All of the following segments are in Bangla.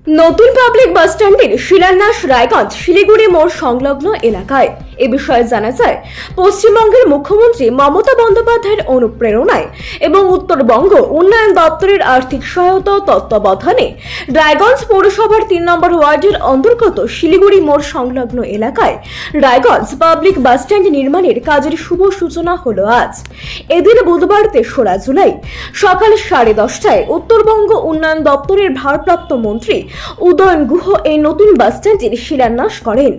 নতুন পাবলিক বাস স্ট্যান্ডের শিলান্যাস রায়গঞ্জ শিলিগুড়ি মোড় সংলগ্ন এলাকায়। এ বিষয়ে জানা যায়, পশ্চিমবঙ্গের মুখ্যমন্ত্রী মমতা বন্দ্যোপাধ্যায়ের অনুপ্রেরণায় এবং উত্তরবঙ্গ উন্নয়ন দপ্তরের আর্থিক সহায়তা ও তত্ত্বাবধানে রায়গঞ্জ পৌরসভার 3 নম্বর ওয়ার্ডের অন্তর্গত শিলিগুড়ি মোড় সংলগ্ন এলাকায় রায়গঞ্জ পাবলিক বাস স্ট্যান্ড নির্মাণের কাজের শুভ সূচনা হলো আজ। এদিন বুধবার 3রা জুলাই সকাল 10:30টায় উত্তরবঙ্গ উন্নয়ন দপ্তরের ভারপ্রাপ্ত মন্ত্রী উদয়ন গুহ এই নতুন বাস স্ট্যান্ডের শিলান্যাস করেন।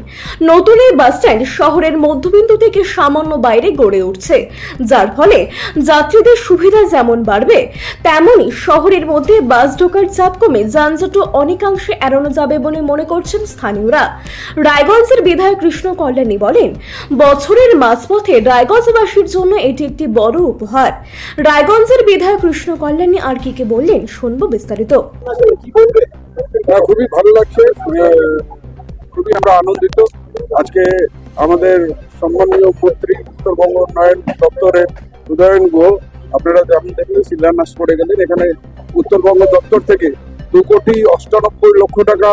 নতুন এই বাস স্ট্যান্ড শহরের মধ্যবিন্দু থেকে সামান্য বাইরে গড়ে উঠছে, যার ফলে যাত্রীদের সুবিধা যেমন বাড়বে তেমনি শহরের মধ্যে বাস ঢোকার চাপ কমে যানজটও অনেকাংশে এড়ানো যাবে বলে মনে করছেন স্থানীয়রা। রায়গঞ্জের বিধায়ক কৃষ্ণ কল্যাণী বলেন, বছরের মাঝপথে রায়গঞ্জবাসীর জন্য এটি একটি বড় উপহার। রায়গঞ্জের বিধায়ক কৃষ্ণ কল্যাণী আর কি বললেন শুনবো বিস্তারিত। খুবই ভালো লাগছে, খুবই আমরা আনন্দিত। আজকে আমাদের সম্মানীয় মন্ত্রী উত্তরবঙ্গ উন্নয়ন দপ্তরের উদয়ন গুহ আপনারা যেমন দেখলেন শিলান্যাস করে গেলেন। এখানে উত্তরবঙ্গ দপ্তর থেকে 2,98,00,000 টাকা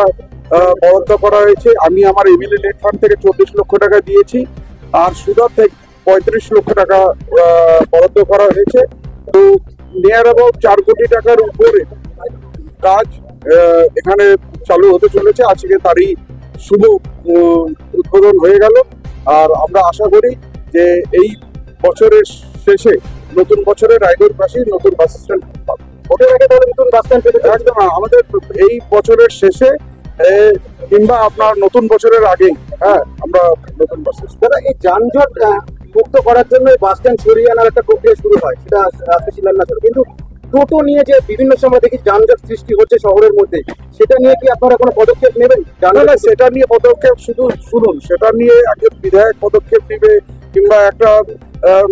বরাদ্দ করা হয়েছে। আমি আমার এমএলএ নেট ফান্ড থেকে 24 লক্ষ টাকা দিয়েছি, আর সুদর থেকে 35 লক্ষ টাকা বরাদ্দ করা হয়েছে। তো নিয়ার অ্যাবাউট 4 কোটি টাকার উপরে কাজ এখানে চালু হতে চলেছে। আজকে তারই শুভ উদ্বোধন হয়ে গেল, আর আমরা আশা করি যে এই বছরের শেষে নতুন বছরে রায়গঞ্জবাসী নতুন বাস স্ট্যান্ড পাবে। ওদের আগে তাহলে নতুন বাস স্ট্যান্ড পেতে একদম আমাদের এই বছরের শেষে কিংবা আপনার নতুন বছরের আগেই আমরা নতুন বাস স্ট্যান্ড। এই যানজট মুক্ত করার জন্য বাস স্ট্যান্ড সরিয়ে আনার একটা প্রক্রিয়া শুরু হয়, সেটা আজকে শিলান্যাস হলো। কিন্তু টোটো নিয়ে যে বিভিন্ন সময় দেখি যানজট সৃষ্টি হচ্ছে শহরের মধ্যে, সেটা নিয়ে কি আপনারা কোনো পদক্ষেপ নেবেন? না, সেটা নিয়ে পদক্ষেপ শুধু শুনুন, সেটা নিয়ে একজন বিধায়ক পদক্ষেপ নেবে কিংবা একটা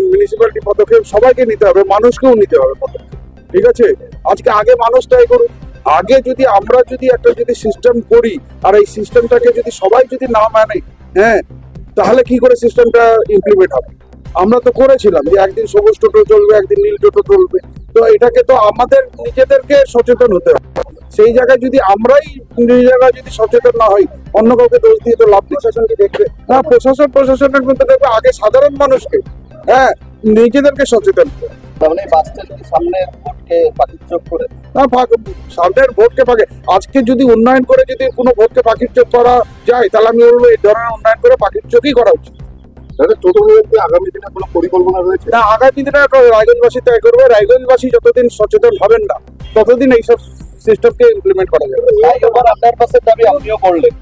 মিউনিসিপ্যালিটি পদক্ষেপ, সবাইকে নিতে হবে, মানুষকেও নিতে হবে পদক্ষেপ। ঠিক আছে, আজকে আগে মানুষ তাই করুন। আগে যদি আমরা একটা সিস্টেম করি আর এই সিস্টেমটাকে যদি সবাই যদি না মানে, তাহলে কি করে সিস্টেমটা ইমপ্লিমেন্ট হবে? আমরা তো করেছিলাম যে একদিন সবুজ টোটো চলবে, একদিন নীল টোটো চলবে। তো এটাকে তো আমাদের নিজেদেরকে সচেতন হতে হবে। সেই জায়গায় যদি আমরাই নিজেরা যদি সচেতন না হই, অন্য কাউকে দোষ দিয়ে তো লাভ। প্রশাসনকে দেখবে না, প্রশাসনের মধ্যে দেখবে আগে সাধারণ মানুষকে নিজেদেরকে সচেতন করে। সামনের ভোটকে পাকে আজকে যদি উন্নয়ন করে যদি কোনো ভোটকে পাখির চোখ করা যায়, তাহলে আমি বলবো এই ধরনের উন্নয়ন করে পাখির চোখই করা উচিত। আগামী দিনে কোনো পরিকল্পনা রয়েছে না? আগামী দিনে রায়গঞ্জবাসী তৈরি করবে। রায়গঞ্জবাসী যতদিন সচেতন হবেন না, ততদিন এইসব সিস্টেমকে ইমপ্লিমেন্ট করা যাবে। ফ্লাইওভার আন্ডারপাসের দাবি আপনিও করলেন,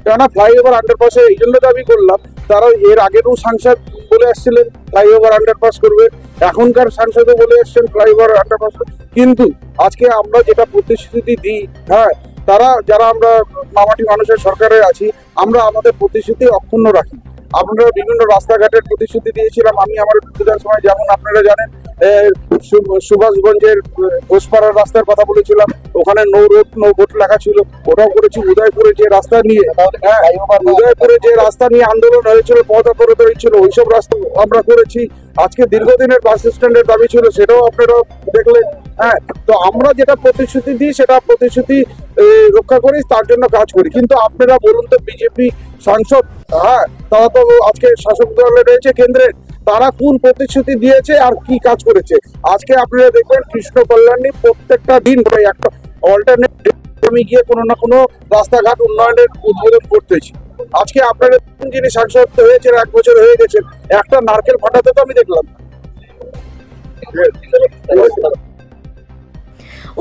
কেননা ফ্লাইওভার আন্ডারপাসে এই জন্য দাবি করলাম, তারা এর আগেরও সাংসদ বলে আসছিলেন ফ্লাইওভার আন্ডারপাস করবে, এখনকার সাংসদও বলে আসছেন ফ্লাইওভার আন্ডারপাস। কিন্তু আজকে আমরা যেটা প্রতিশ্রুতি দিই, তারা যারা আমরা মামাটি মানুষের সরকারে আছি, আমরা আমাদের প্রতিশ্রুতি অক্ষুণ্ণ রাখি। আমরা বিভিন্ন রাস্তাঘাটের প্রতিশ্রুতি দিয়েছিলাম। আমি আমার বিধানসভার সময় যেমন আপনারা জানেন সুভাষগঞ্জের ঘোষপাড়ার রাস্তার কথা বলেছিলাম, ওখানে নো রোড নো ভোট লেখা ছিল, ওটাও করেছি। উদয়পুরে যে রাস্তা নিয়ে আন্দোলন হয়েছিল, পথ অবরোধ হয়েছিল, ওইসব রাস্তা আমরা করেছি। আজকে দীর্ঘদিনের বাস স্ট্যান্ডের দাবি ছিল, সেটাও আপনারা দেখলেন। তো আমরা যেটা প্রতিশ্রুতি দিই সেটা প্রতিশ্রুতি রক্ষা করি, তার জন্য কাজ করি। কিন্তু আপনারা বলুন তো, বিজেপি সাংসদ তারা তো আজকে শাসক দলে রয়েছে কেন্দ্রে, তারা কোন প্রতিশ্রুতি দিয়েছে আর কি কাজ করেছে? আজকে আপনারা দেখবেন কৃষ্ণ কল্যাণী প্রত্যেকটা দিন একটা অল্টারনেট আমি গিয়ে কোনো না কোনো রাস্তাঘাট উন্নয়নের উদ্বোধন করতেছি। আজকে আপনারা যিনি সাংসদ হয়েছেন 1 বছর হয়ে গেছেন, একটা নারকেল ফাটাতে তো আমি দেখলাম।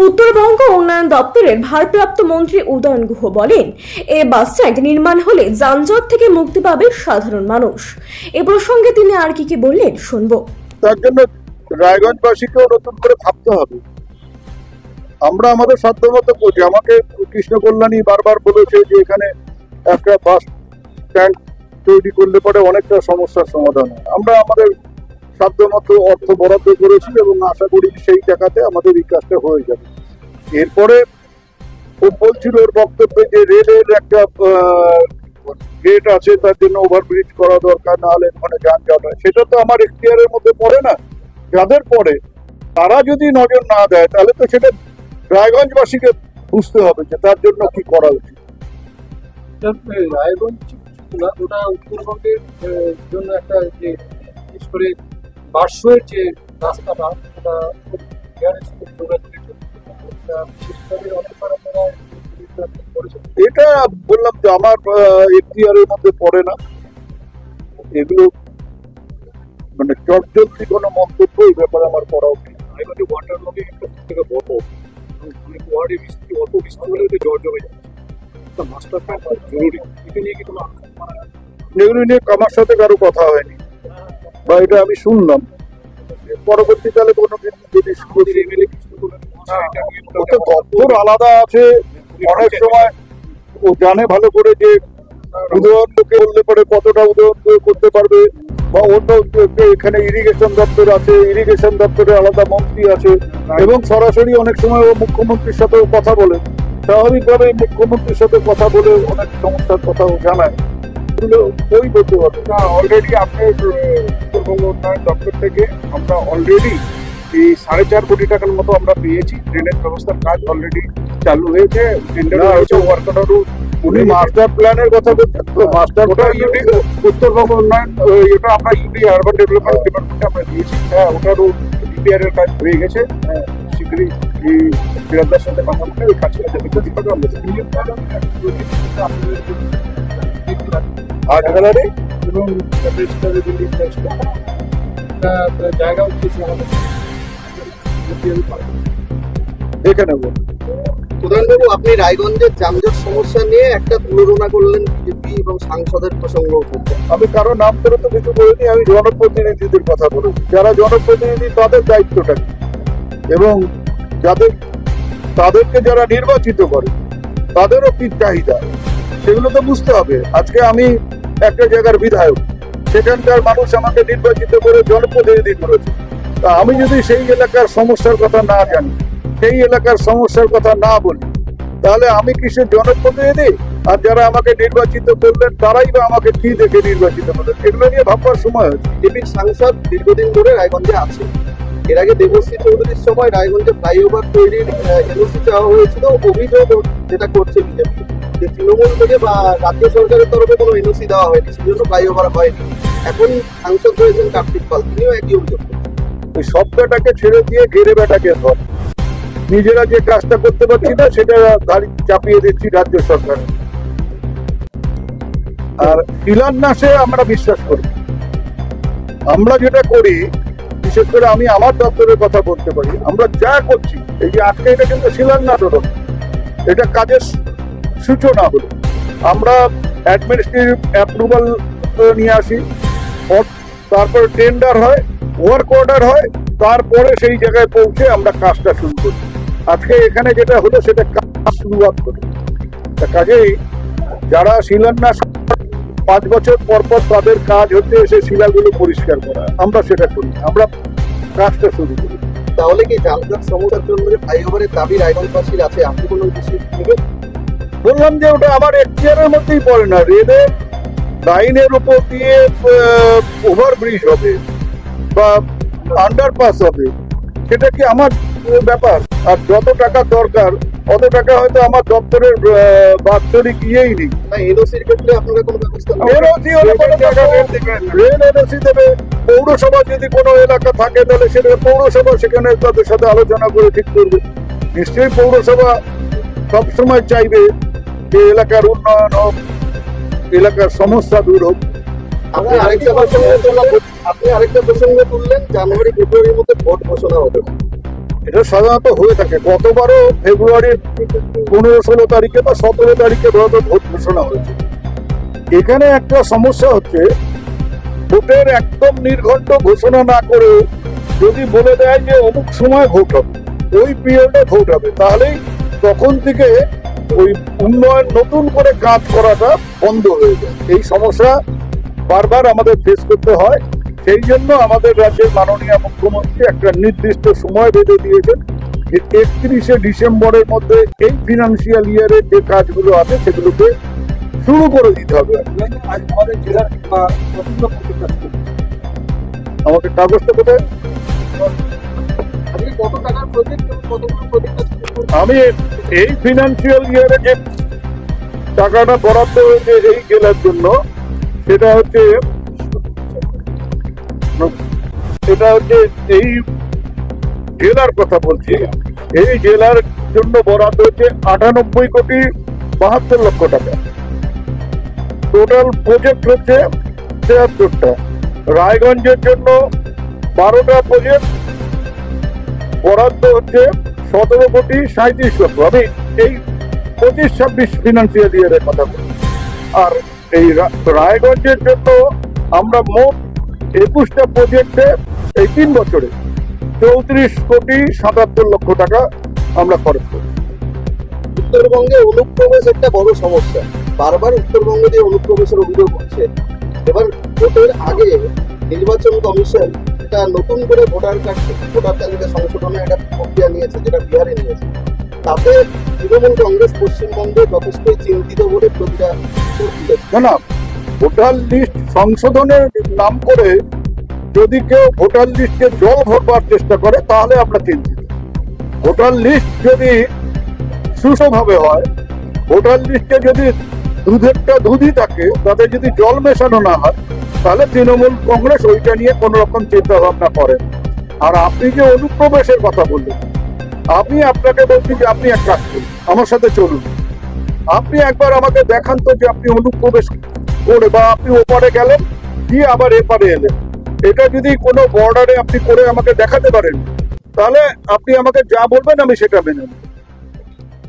উত্তরবঙ্গ উন্নয়ন দপ্তরের ভারপ্রাপ্ত মন্ত্রী উদয়ন গুহ বলেন, এই বাস স্ট্যান্ড নির্মাণ হলে যানজট থেকে মুক্তি পাবে সাধারণ মানুষ। এ প্রসঙ্গে তিনি আর কি বললেন শুনবো। তার জন্য রায়গঞ্জবাসীকেও নতুন করে ভাবতে হবে। আমরা আমাদের সাধ্যমতো করছি। আমাকে কৃষ্ণ কল্যাণী বারবার বলেছে যে এখানে একটা বাস স্ট্যান্ড তৈরি করলে পরে অনেকটা সমস্যার সমাধান হয়। আমরা আমাদের সাধ্যমতো অর্থ বরাদ্দ করেছি এবং আশা করি সেই টাকাতে আমাদের এই কাজটা হয়ে যাবে। এরপরে ও বলছিল ওর বক্তব্যে যে রেলের একটা গেট আছে, তার জন্য ওভারব্রিজ করা দরকার, না হলে ওখানে যানজট হয়। সেটা তো আমার এখতিয়ারের মধ্যে পড়ে না। যাদের পরে তারা যদি নজর না দেয়, তাহলে তো সেটা রায়গঞ্জবাসীকে বুঝতে হবে যে তার জন্য কি করা উচিত। রায়গঞ্জ ওটা উত্তরবঙ্গের জন্য একটা যে বিশেষ করে বার্ষের যে রাস্তাটা ওটা খুব যোগাযোগের জন্য বিশেষভাবে অনেকবার আপনারা করেছেন। এটা বললাম যে আমার এখতিয়ারের মধ্যে পড়ে না, এগুলো মানে চটজলদি কোনো মন্তব্য এই ব্যাপারে আমার করা উচিত। রায়গঞ্জে ওয়াটার লগে একটা থেকে বড় অনেক ওয়ার্ডে বৃষ্টি অত বৃষ্টি হলে জল জমে যাচ্ছে, একটা মাস্টার প্ল্যান খুব জরুরি। এটা নিয়ে কি কোনো এগুলো নিয়ে আমার সাথে কারো কথা হয়নি বা এটা আমি শুনলাম, পরবর্তীকালে কোনো কিছু যদি শুনেছি ওটা দপ্তর আলাদা আছে। অনেক সময় ও জানে ভালো করে যে উদয়ন লোকে বললে পরে কতটা উদয়ন করতে পারবে, বা অন্য এখানে ইরিগেশন দপ্তর আছে, ইরিগেশন দপ্তরে আলাদা মন্ত্রী আছে, এবং সরাসরি অনেক সময় ও মুখ্যমন্ত্রীর সাথেও কথা বলে। স্বাভাবিকভাবে মুখ্যমন্ত্রীর সাথে কথা বলে অনেক সমস্যার কথাও জানায়। ওই বলতে পারবে না। অলরেডি আপনার উত্তরবঙ্গ উন্নয়ন দপ্তর থেকে আমরা অলরেডি এই 4.5 কোটি টাকার মতো আমরা পেয়েছি। ড্রেনেজ ব্যবস্থার কাজ অলরেডি চালু হয়েছে, টেন্ডার হয়েছে, ওয়ার্ক অর্ডারও। উনি মাস্টার প্ল্যানের কথা বলছেন তো, মাস্টার প্ল্যান উত্তরবঙ্গ উন্নয়ন এটা আমরা ইউডি আরবান ডেভেলপমেন্ট ডিপার্টমেন্টে আমরা দিয়েছি। হ্যাঁ, ওটারও ডিপিআর এর কাজ হয়ে গেছে। হ্যাঁ, শীঘ্রই এই বিরাটদার সাথে কথা বলে ওই কাজটা যাতে করতে পারবে আমরা আর্ট গ্যালারি এবং জায়গা হচ্ছে আমাদের এখানে বলুন। প্রধানবাবু, আপনি রায়গঞ্জের যানজট সমস্যা নিয়ে একটা তুলনা করলেন বিজেপি এবং সাংসদের প্রসঙ্গ করতে। আমি কারো নাম করে তো কিছু বলিনি, আমি জনপ্রতিনিধিদের কথা বলেছি। যারা জনপ্রতিনিধি তাদের দায়িত্বটা কি, এবং তাদেরকে যারা নির্বাচিত করে তাদেরও কি চাহিদা সেগুলো তো বুঝতে হবে। আজকে আমি একটা জায়গার বিধায়ক, সেখানকার মানুষ আমাকে নির্বাচিত করে জনপ্রতিনিধি করেছে। তা আমি যদি সেই এলাকার সমস্যার কথা না জানি, সেই এলাকার সমস্যার কথা না বলি, তাহলে আমি কিসের জনপ্রতিনিধি? আর যারা আমাকে নির্বাচিত করলেন তারাই বা আমাকে কি দেখে নির্বাচিত করলেন? এগুলো নিয়ে ভাববার সময় হচ্ছে। বিজেপির সাংসদ দীর্ঘদিন ধরে রায়গঞ্জে আছে। এর আগে দেবশ্রী চৌধুরীর সময় রায়গঞ্জে ফ্লাইওভার তৈরির এনওসি চাওয়া হয়েছিল। অভিযোগ যেটা করছে বিজেপি যে তৃণমূল থেকে বা রাজ্য সরকারের তরফে কোনো এনওসি দেওয়া হয়নি, সেজন্য ফ্লাইওভার হয়নি। এখন সাংসদ হয়েছেন কার্তিক পাল, তিনিও একই অভিযোগ করছেন। ওই সব বেটাকে ছেড়ে দিয়ে গেড়ে বেটাকে ধর। নিজেরা যে কাজটা করতে পারছি না সেটা গাড়ি চাপিয়ে দিচ্ছি রাজ্য সরকার। আর শিলান্যাসে আমরা বিশ্বাস করি। আমরা যেটা করি, বিশেষ করে আমি আমার দপ্তরের কথা বলতে পারি, আমরা যা করছি এই যে আজকে এটা কিন্তু শিলান্যাস হলো, এটা কাজের সূচনা হলো। আমরা অ্যাডমিনিস্ট্রেটিভ অ্যাপ্রুভাল নিয়ে আসি, তারপরে টেন্ডার হয়, ওয়ার্ক অর্ডার হয়, তারপরে সেই জায়গায় পৌঁছে আমরা কাজটা শুরু করি। আজকে এখানে যেটা হলো সেটা কাজ শুরুয়াত করি। কাজেই যারা শিলান্যাস 5 বছর পর পর তাদের কাজ হচ্ছে এসে শিলাগুলো পরিষ্কার করা, আমরা সেটা করি, আমরা কাজটা শুরু করি। তাহলে কি যানজট সমস্যার জন্য যে ফ্লাইওভারের দাবি রায়গঞ্জবাসীর আছে, আপনি কোনো বিশেষ নেবেন? বললাম যে ওটা আমার এখতিয়ারের মধ্যেই পড়ে না। রেলের লাইনের উপর দিয়ে ওভারব্রিজ হবে বা আন্ডারপাস হবে, সেটা কি আমার ব্যাপার? আর যত টাকা দরকার অত টাকা হয়তো আমার দপ্তরের বাৎসরিক ইয়েই নেই। এনওসির ক্ষেত্রে আপনারা কোনো ব্যবস্থা এনওসি হলে রেল এনওসি দেবে। পৌরসভা যদি কোনো এলাকা থাকে তাহলে সেটা পৌরসভা সেখানে তাদের সাথে আলোচনা করে ঠিক করবে। নিশ্চয়ই পৌরসভা সবসময় চাইবে যে এলাকার উন্নয়ন হোক, এলাকার সমস্যা দূর হোক। আপনি আরেকটা প্রসঙ্গ তুললেন, জানুয়ারি ফেব্রুয়ারির মধ্যে ভোট ঘোষণা হবে। এটা সাধারণত হয়ে থাকে। গতবারও ফেব্রুয়ারির 15-16 তারিখে বা 17 তারিখে ভোট ঘোষণা হয়েছে। এখানে একটা সমস্যা হচ্ছে, ভোটের একদম নির্ঘণ্ট ঘোষণা না করে যদি বলে দেয় যে অমুক সময় ভোট হবে, ওই পিরিয়ডে ভোট হবে, তাহলেই তখন থেকে ওই উন্নয়ন নতুন করে কাজ করাটা বন্ধ হয়ে যায়। এই সমস্যা বারবার আমাদের ফেস করতে হয়। সেই জন্য আমাদের রাজ্যের মাননীয় মুখ্যমন্ত্রী একটা নির্দিষ্ট সময় বেঁধে দিয়েছেন যে 31শে ডিসেম্বরের মধ্যে এই ফিনান্সিয়াল ইয়ারের যে কাজগুলো আছে সেগুলোকে শুরু করে দিতে হবে। আমাকে কাগজটা কোথায়? কত টাকার প্রজেক্ট এবং কতগুলো প্রজেক্ট আমি এই ফিনান্সিয়াল ইয়ারে যে টাকাটা বরাদ্দ হয়েছে এই জেলার জন্য সেটা হচ্ছে এই জেলার কথা বলছি, এই জেলার জন্য বরাদ্দ হচ্ছে 98,72,72,00,000 টাকা। টোটাল প্রজেক্ট হচ্ছে 73টা। রায়গঞ্জের জন্য 12টা প্রজেক্ট, বরাদ্দ হচ্ছে 17,37,00,000। আমি এই 25-26 ফিনান্সিয়াল ইয়ারের কথা বলি। আর এই রায়গঞ্জের জন্য আমরা মোট 21টা প্রজেক্টে এই 3 বছরে 34,77,00,000 টাকা আমরা খরচ করি। উত্তরবঙ্গে অনুপ্রবেশ একটা বড় সমস্যা, বারবার উত্তরবঙ্গ দিয়ে অনুপ্রবেশের অভিযোগ হচ্ছে। এবার ভোটের আগে নির্বাচন কমিশন একটা নতুন করে ভোটার তালিকা সংশোধনের একটা প্রক্রিয়া নিয়েছে, যেটা বিহারে নিয়েছে। তাতে তৃণমূল কংগ্রেস পশ্চিমবঙ্গে যথেষ্টই চিন্তিত বলে প্রতিটা না, ভোটার লিস্ট সংশোধনের নাম করে যদি কেউ ভোটার লিস্টকে জল ভরবার চেষ্টা করে তাহলে আমরা চিন্তিত। ভোটার লিস্ট যদি সুষ্ঠুভাবে হয়, ভোটার লিস্টে যদি দুধেরটা দুধই থাকে, তাতে যদি জল মেশানো না হয়, তাহলে তৃণমূল কংগ্রেস ওইটা নিয়ে কোন রকম চিন্তা ভাবনা করে। আর আপনি যে অনুপ্রবেশের কথা বললেন, আমি আপনাকে বলছি যে আপনি এক কাজ করুন, আমার সাথে চলুন। আপনি একবার আমাকে দেখান তো যে আপনি অনুপ্রবেশ করে বা আপনি ওপারে গেলেন কি আবার এপারে এলেন। এটা যদি কোনো বর্ডারে আপনি করে আমাকে দেখাতে পারেন, তাহলে আপনি আমাকে যা বলবেন আমি সেটা মেনে নেব।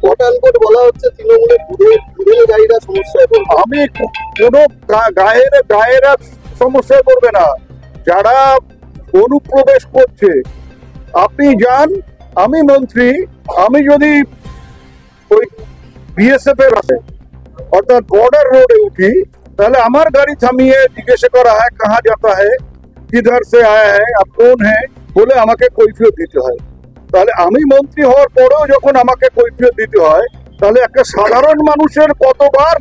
ভোটার কোড বলা হচ্ছে তৃণমূলের দুধের গাড়িরা সমস্যায় পড়বে। আমি কোনো গায়েরা সমস্যায় পড়বে না। যারা অনুপ্রবেশ করছে, আপনি যান, আমি মন্ত্রী, আমি যদি ওই বিএসএফ এর আছে অর্থাৎ বর্ডার রোডে উঠি, তাহলে আমার গাড়ি থামিয়ে জিজ্ঞাসা করা হয় কাহা যাতা হ্যায়, কিধার সে আয়া হ্যায়, আপ কোন হ্যায় বলে আমাকে কৈফিয়ত দিতে হয়। তাহলে আমি মন্ত্রী হওয়ার পরেও যখন আমাকে কৈফিয়ত দিতে হয়, তাহলে একটা সাধারণ মানুষের কতবার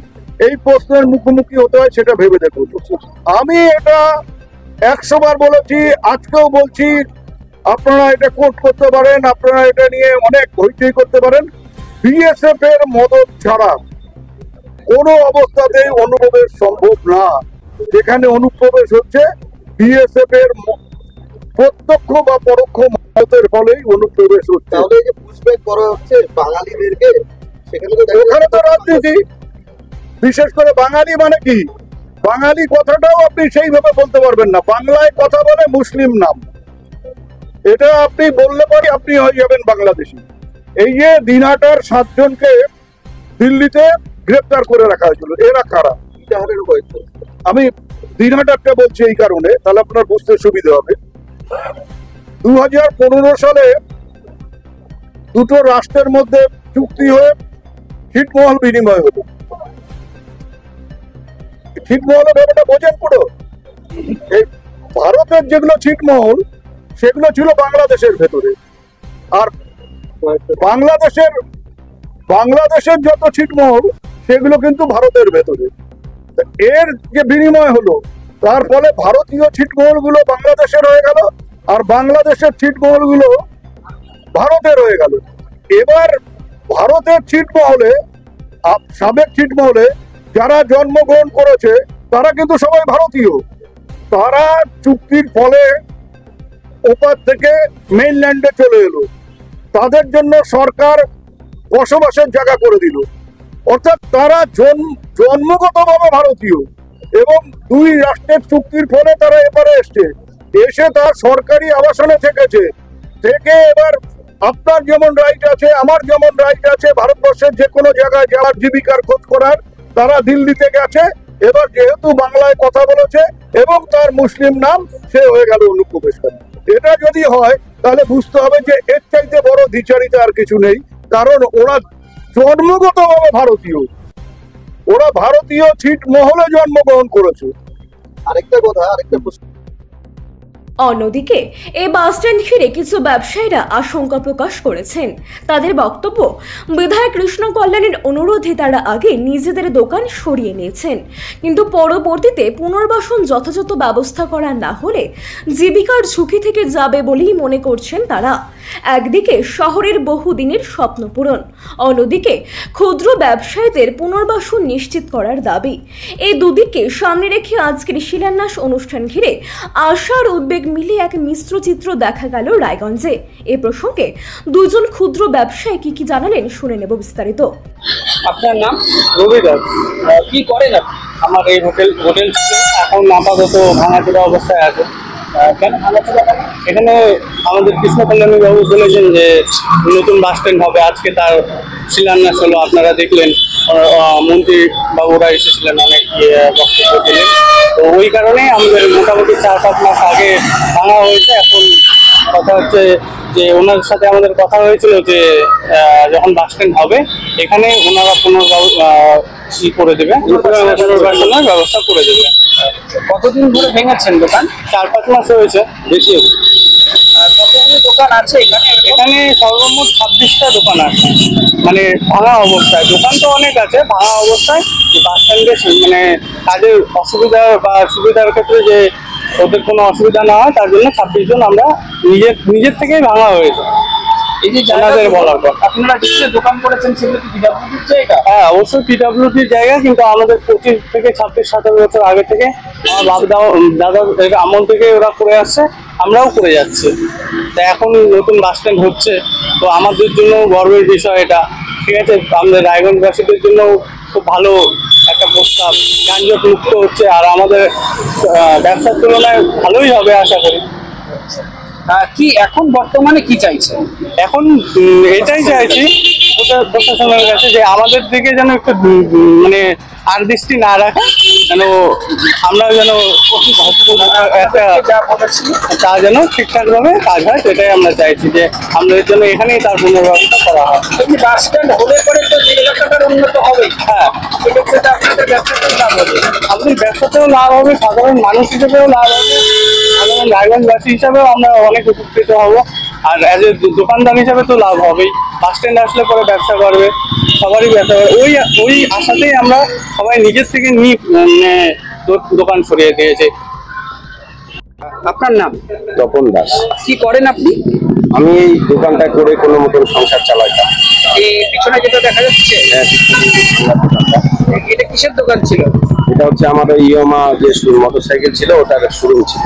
এই প্রশ্নের মুখোমুখি হতে হয় সেটা ভেবে দেখুন। আমি এটা 100 বার বলেছি, আজকেও বলছি, আপনারা এটা কোর্ট করতে পারেন, আপনারা এটা নিয়ে অনেক হইচই করতে পারেন। বিএসএফ এর মদত ছাড়া কোনো অবস্থাতেই অনুপ্রবেশ সম্ভব না। যেখানে অনুপ্রবেশ হচ্ছে বিএসএফ এর প্রত্যক্ষ বা পরোক্ষ মদতের ফলেই অনুপ্রবেশ হচ্ছে। তাহলে এই যে পুশব্যাক করা হচ্ছে বাঙালিদেরকে, সেখানে তো ওখানে তো রাজনীতি, বিশেষ করে বাঙালি মানে কি, বাঙালি কথাটাও আপনি সেইভাবে বলতে পারবেন না। বাংলায় কথা বলে মুসলিম নাম, এটা আপনি বললে পরে আপনি হয়ে যাবেন বাংলাদেশি। এই যে দিনহাটার 7 জনকে দিল্লিতে গ্রেপ্তার করে রাখা হয়েছিল, এরা কারা? আমি দিনহাটারটা বলছি এই কারণে, তাহলে আপনার বুঝতে সুবিধা হবে। 2015 সালে দুটো রাষ্ট্রের মধ্যে চুক্তি হয়ে ছিটমহল বিনিময় হলো। ছিটমহলের ব্যাপারটা বোঝেন পুরো। এই ভারতের যেগুলো ছিটমহল সেগুলো ছিল বাংলাদেশের ভেতরে, আর বাংলাদেশের যত ছিটমহল সেগুলো কিন্তু ভারতের ভেতরে। এর যে বিনিময় হলো, তার ফলে ভারতীয় ছিটমহল গুলো বাংলাদেশের হয়ে গেল, আর বাংলাদেশের ছিটমহল গুলো ভারতের হয়ে গেল। এবার ভারতের ছিটমহলে, সাবেক ছিটমহলে যারা জন্মগ্রহণ করেছে তারা কিন্তু সবাই ভারতীয়। তারা চুক্তির ফলে ওপার থেকে মেইনল্যান্ডে চলে এলো, তাদের জন্য সরকার বসবাসের জায়গা করে দিল। অর্থাৎ তারা জন্মগতভাবে ভারতীয়, এবং 2 রাষ্ট্রের চুক্তির ফলে তারা এবারে এসে তার সরকারি আবাসনে থেকে এবার আপনার যেমন রাইট আছে, আমার যেমন রাইট আছে ভারতবর্ষের যে কোনো জায়গায় যাওয়ার, জীবিকার খোঁজ করার, তারা দিল্লিতে গেছে। এবার যেহেতু বাংলায় কথা বলেছে এবং তার মুসলিম নাম, সে হয়ে গেল অনুপ্রবেশকারী। এটা যদি হয় তাহলে বুঝতে হবে যে এর চাইতে বড় দ্বিচারিতা আর কিছু নেই। কারণ ওরা জন্মগতভাবে ভারতীয়, ওরা ভারতীয় ছিটমহলে জন্মগ্রহণ করেছে। আরেকটা প্রশ্ন, অন্যদিকে এই বাসস্ট্যান্ড ঘিরে কিছু ব্যবসায়ীরা আশঙ্কা প্রকাশ করেছেন। তাদের বক্তব্য, বিধায়ক কৃষ্ণ কল্যাণের অনুরোধে তারা আগে নিজেদের দোকান সরিয়ে নিয়েছেন, কিন্তু পরবর্তীতে পুনর্বাসন যথাযথ ব্যবস্থা করা না হলে জীবিকার ঝুঁকি থেকে যাবে বলেই মনে করছেন তারা। একদিকে শহরের বহুদিনের স্বপ্ন পূরণ, অন্যদিকে ক্ষুদ্র ব্যবসায়ীদের পুনর্বাসন নিশ্চিত করার দাবি। এই দুদিকে সামনে রেখে আজকের শিলান্যাস অনুষ্ঠান ঘিরে আশার উদ্বেগ মিলে এক মিশ্র চিত্র দেখা গেল রায়গঞ্জে। এ প্রসঙ্গে দুজন ক্ষুদ্র ব্যবসায়ী কি জানালেন শুনে নেব বিস্তারিত। আপনার নাম? রবি দাস। কি করেন আপনি? আমার এই হোটেল ছিল, এখন আপাতত ভাঙাচোরা অবস্থায় আছে। কেন ভাঙাচোরা? এখানে আমাদের কৃষ্ণ কল্যাণী বাবু বলেছেন যে নতুন বাস স্ট্যান্ড হবে, আজকে তার শিলান্যাস হলো। আপনারা দেখলেন মন্ত্রী বাবুরা এসেছিলেন, অনেক বক্তব্য দিলেন। তো ওই কারণে আমাদের মোটামুটি 4-5 মাস আগে ভাঙা হয়েছে। এখন কথা হচ্ছে যে ওনার সাথে আমাদের কথা হয়েছিল যে যখন বাস স্ট্যান্ড হবে এখানে ওনারা করে দেবে, পুনর্বাসনের ব্যবস্থা করে দেবে। কতদিন ধরে ভেঙেছেন দোকান? 4-5 মাস হয়েছে, বেশি। কতগুলো দোকান আছে এখানে? এখানে সর্বমোট 26টা দোকান আছে, মানে ভাঙা অবস্থায়। দোকান তো অনেক আছে, ভাঙা অবস্থায়। বাস স্ট্যান্ডে মানে কাজের অসুবিধা বা সুবিধার ক্ষেত্রে যে ওদের কোনো অসুবিধা না হয় তার জন্য 26 জন আমরা নিজের থেকেই ভাঙা হয়েছে। এই যে জানাদের বলার পর আপনারা যে দোকান করেছেন সেগুলো কি পিডব্লিউডির জায়গা? হ্যাঁ, অবশ্যই পিডব্লিউডির জায়গা, কিন্তু আমাদের 25 থেকে 26-27 বছর আগে থেকে আমার দাদা আমল থেকে ওরা করে আসছে, আমরাও করে যাচ্ছি। তা এখন নতুন বাস স্ট্যান্ড হচ্ছে, তো আমাদের জন্য গর্বের বিষয় এটা, ঠিক আছে। আমাদের রায়গঞ্জবাসীদের জন্য খুব ভালো একটা প্রস্তাব, যানজট মুক্ত হচ্ছে, আর আমাদের ব্যবসার তুলনায় ভালোই হবে আশা করি। কি এখন বর্তমানে কি চাইছেন? এখন এটাই চাইছি প্রশাসনের কাছে যে আমাদের দিকে যেন একটু মানে আর দৃষ্টি না রাখে, যেন আমরা যেন তা যেন ঠিকঠাকভাবে কাজ হয়, সেটাই আমরা চাইছি যে আমাদের জন্য এখানেই তার পুনর্ব্যবস্থা করা হয়। বাস স্ট্যান্ড হলে পরে তো এলাকাটার উন্নত হবে। হ্যাঁ, সেটা আপনাদের ব্যবসাতেও লাভ হবে। আমাদের ব্যবসাতেও লাভ হবে, সাধারণ মানুষ হিসেবেও লাভ হবে, সাধারণ রায়গঞ্জবাসী হিসাবেও আমরা অনেক উপকৃত হব, আর অ্যাজ এ দোকানদার হিসাবে তো লাভ হবেই। বাস স্ট্যান্ড আসলে পরে ব্যবসা করবে, সবারই ব্যবসা করবে। ওই আশাতেই আমরা সবাই নিজের থেকে দোকান সরিয়ে দিয়েছি। আপনার নাম? তপন দাস। কি করেন আপনি? আমি এই দোকানটা করে কোনো মতন সংসার চালাইতাম। এই পিছনে যেটা দেখা যাচ্ছে এটা কিসের দোকান ছিল? এটা হচ্ছে আমাদের ইয়মা যে মোটরসাইকেল ছিল ওটার শোরুম ছিল।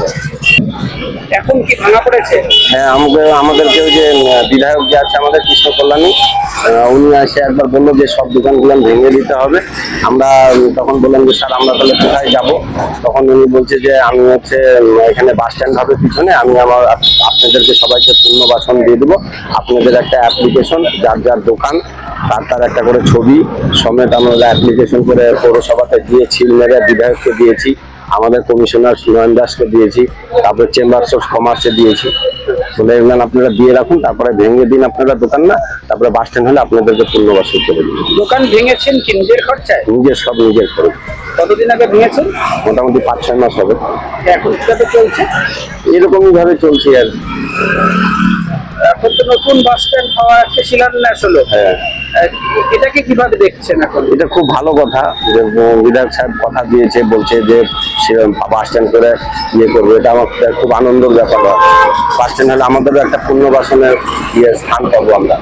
এখন কি ভাঙা পড়েছে? হ্যাঁ, আমাদেরকে যে বিধায়ক যে আছে আমাদের কৃষ্ণ কল্যাণী, উনি এসে একবার বললো যে সব দোকানগুলো ভেঙে দিতে হবে। আমরা তখন বললাম যে স্যার আমরা তাহলে কোথায় যাবো? তখন উনি বলছে যে আমি হচ্ছে এখানে বাস স্ট্যান্ড হবে পিছনে, আমি আপনাদেরকে সবাইকে পুনর্বাসন দিয়ে দেবো। আপনাদের একটা অ্যাপ্লিকেশন, যার দোকান তার একটা করে ছবি সমেত আমরা অ্যাপ্লিকেশন করে পৌরসভাতে দিয়ে ছিল মেরে বিধায়ককে দিয়েছি, আমাদের কমিশনার সুনয়ন দাসকে দিয়েছি, তারপরে চেম্বার্স অফ কমার্সে দিয়েছি। বলে এগুলো আপনারা দিয়ে রাখুন, তারপরে ভেঙে দিন আপনারা দোকান না, তারপরে বাস স্ট্যান্ড হলে আপনাদেরকে পুনর্বাসন করে দিন। দোকান ভেঙেছেন কি নিজের খরচায়? সব নিজের খরচ। কতদিন আগে ভেঙেছেন? মোটামুটি 5-6 মাস হবে। এখন কিভাবে চলছে? এরকমই ভাবে চলছে আর। এখন তো নতুন বাস স্ট্যান্ড হওয়ার একটা শিলান্যাস হলো। হ্যাঁ, এটাকে কিভাবে দেখছেন এখন? এটা খুব ভালো কথা যে বিধায়ক সাহেব কথা দিয়েছে, বলছে যে বাস স্ট্যান্ড করে করবে, এটা আমার খুব আনন্দের ব্যাপার। বাস স্ট্যান্ড হলে আমাদেরও একটা পুনর্বাসনের স্থান পাবো আমরা।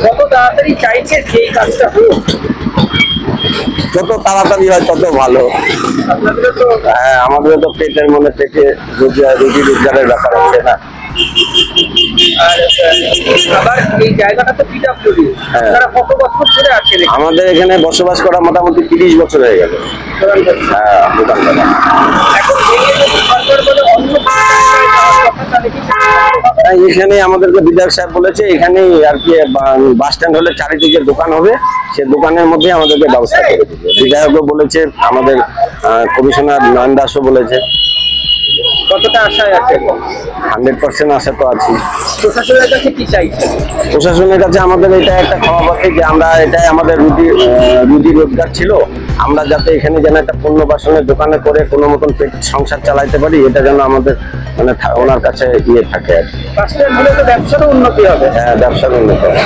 কত তাড়াতাড়ি চাইছে যে এই কাজটা হোক? যত তাড়াতাড়ি হয় তত ভালো। আপনাদেরও তো হ্যাঁ, আমাদেরও তো পেটের মনে থেকে রুজি রোজগারের ব্যাপার আছে না। আর আবার এই জায়গাটা তো পিডব্লিউডি, আপনারা কত বছর ধরে আছেন? আমাদের এখানে বসবাস করা মোটামুটি 30 বছর হয়ে গেল। হ্যাঁ, দোকান করা। এখন সরকার বলে অন্য এখানে আমাদেরকে বিধায়ক সাহেব বলেছে এখানেই আর কি বাস স্ট্যান্ড হলে চারিদিকে দোকান হবে, সে দোকানের মধ্যে আমাদেরকে ব্যবস্থা করে দিবে। বিধায়কও বলেছে, আমাদের কমিশনার নয়ন দাসও বলেছে। কতটা আশায় আছে? 100% আশা তো আছি। প্রশাসনের কাছে কি চাইছে? প্রশাসনের কাছে আমাদের এটা একটা ক্ষমা পাচ্ছি যে আমরা এটাই আমাদের রুজি রোজগার ছিল, আমরা যাতে এখানে যেন একটা পুনর্বাসনের দোকানে করে কোনো মতন সংসার চালাইতে পারি, এটা যেন আমাদের মানে ওনার কাছে থাকে আর কি। ব্যবসারও উন্নতি হবে। হ্যাঁ, ব্যবসার উন্নতি হবে।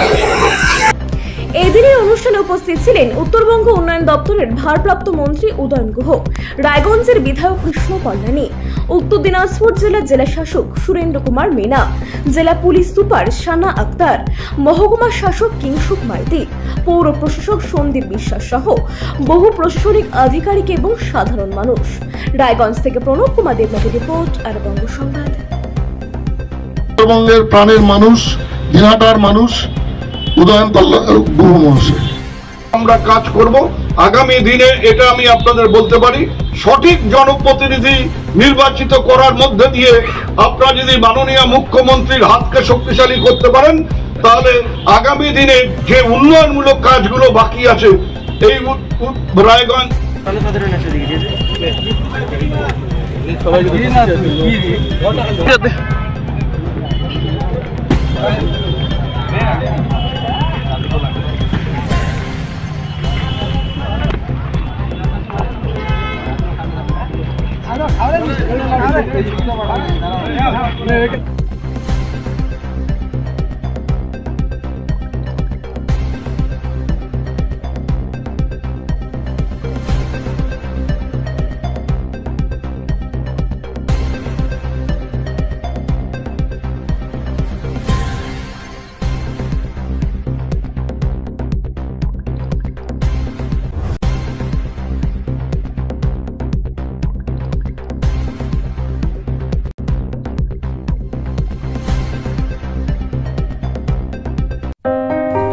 এদিনের অনুষ্ঠানে উপস্থিত ছিলেন উত্তরবঙ্গ উন্নয়ন দপ্তরের ভারপ্রাপ্ত মন্ত্রী উদয়ন গুহ, রায়গঞ্জের বিধায়ক কৃষ্ণ কল্যাণী, উত্তর দিনাজপুর জেলার জেলা শাসক সুরেন্দ্র কুমার মিনা, জেলা পুলিশ সুপার শানা আক্তার, মহকুমা শাসক কিংসুক মাইতি, পৌর প্রশাসক সন্দীপ বিশ্বাস সহ বহু প্রশাসনিক আধিকারিক এবং সাধারণ মানুষ। রায়গঞ্জ থেকে প্রণব কুমার দেবনাথের রিপোর্ট, আর বঙ্গ সংবাদ। উত্তরবঙ্গের প্রাণের মানুষ, দিনহাটার মানুষ উদয়ন গুহ মহাশয়, আমরা কাজ করব আগামী দিনে। এটা আমি আপনাদের বলতে পারি, সঠিক জনপ্রতিনিধি নির্বাচিত করার মধ্যে দিয়ে আপনারা যদি মাননীয় মুখ্যমন্ত্রীর হাতকে শক্তিশালী করতে পারেন, তাহলে আগামী দিনে যে উন্নয়নমূলক কাজগুলো বাকি আছে এই রায়গঞ্জ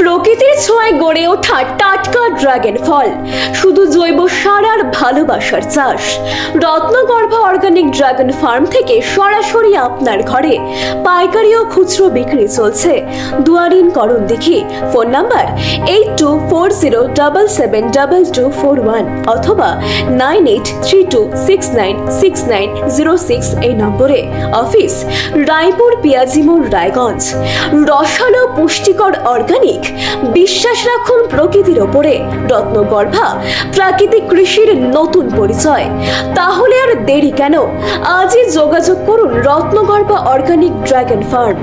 প্রকৃতির ছোঁয়ায় গড়ে ওঠা টাটকা ড্রাগন ফল, শুধু জৈব সার আর ভালোবাসার চাষ। রত্নগর্ভ অর্গানিক ড্রাগন ফার্ম থেকে সরাসরি আপনার ঘরে পাইকারি ও খুচরো বিক্রি চলছে। দুয়ারিন করণ দেখি। ফোন নাম্বার 8240772241 অথবা 9832696906 এই নম্বরে। অফিস রায়পুর পিয়াজি মোড়, রায়গঞ্জ। রসালো পুষ্টিকর অর্গানিক, বিশ্বাস রাখুন প্রকৃতির ওপরে। রত্নগর্ভা প্রাকৃতিক কৃষির নতুন পরিচয়। তাহলে আর দেরি কেন? আজই যোগাযোগ করুন রত্নগর্ভা অর্গানিক ড্রাগন ফার্ম।